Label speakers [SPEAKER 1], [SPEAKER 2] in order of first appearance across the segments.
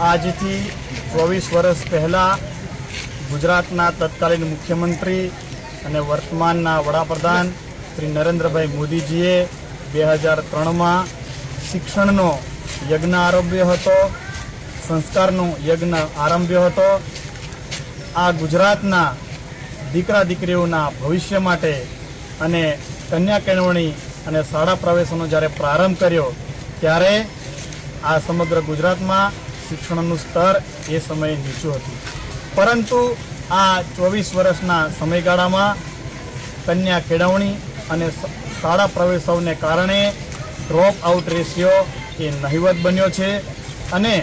[SPEAKER 1] આજથી 24 વર્ષ પહેલાં ગુજરાતના તત્કાલીન મુખ્યમંત્રી અને વર્તમાનના વડાપ્રધાન શ્રી નરેન્દ્રભાઈ મોદીજીએ 2003માં શિક્ષણનો યજ્ઞ આરંભ્યો હતો, સંસ્કારનો યજ્ઞ આરંભ્યો હતો। આ ગુજરાતના દીકરા દીકરીઓના ભવિષ્ય માટે અને કન્યા કેળવણી અને શાળા પ્રવેશનો જ્યારે પ્રારંભ કર્યો ત્યારે આ સમગ્ર ગુજરાતમાં શિક્ષણનું સ્તર એ સમયે નીચું હતું, પરંતુ આ 24 વર્ષના સમયગાળામાં કન્યા કેળવણી અને શાળા પ્રવેશોને કારણે ડ્રોપ આઉટ રેશિયો એ નહિવત બન્યો છે અને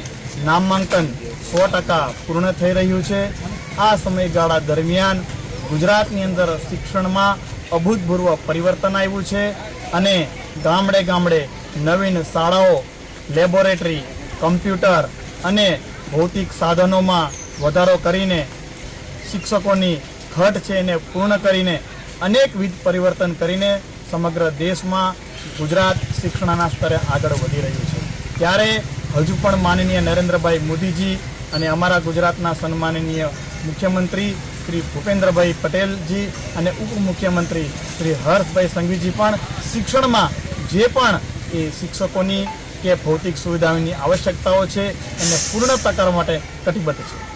[SPEAKER 1] નામાંકન 100% પૂર્ણ થઈ રહ્યું છે। આ સમયગાળા દરમિયાન ગુજરાતની અંદર શિક્ષણમાં અભૂતપૂર્વ પરિવર્તન આવ્યું છે અને ગામડે ગામડે નવીન શાળાઓ, લેબોરેટરી, કમ્પ્યુટર અને ભૌતિક સાધનોમાં વધારો કરીને શિક્ષકોની ઘટ છે એને પૂર્ણ કરીને અનેકવિધ પરિવર્તન કરીને સમગ્ર દેશમાં ગુજરાત શિક્ષણના સ્તરે આગળ વધી રહ્યું છે। ત્યારે હજુ પણ માનનીય નરેન્દ્રભાઈ મોદીજી અને અમારા ગુજરાતના સન્માનનીય મુખ્યમંત્રી શ્રી ભૂપેન્દ્રભાઈ પટેલજી અને ઉપમુખ્યમંત્રી શ્રી હર્ષભાઈ સંઘવીજી પણ શિક્ષણમાં જે પણ એ શિક્ષકોની કે ભૌતિક સુવિધાઓની આવશ્યકતાઓ છે એને પૂર્ણતા કરવા માટે કટિબદ્ધ છે।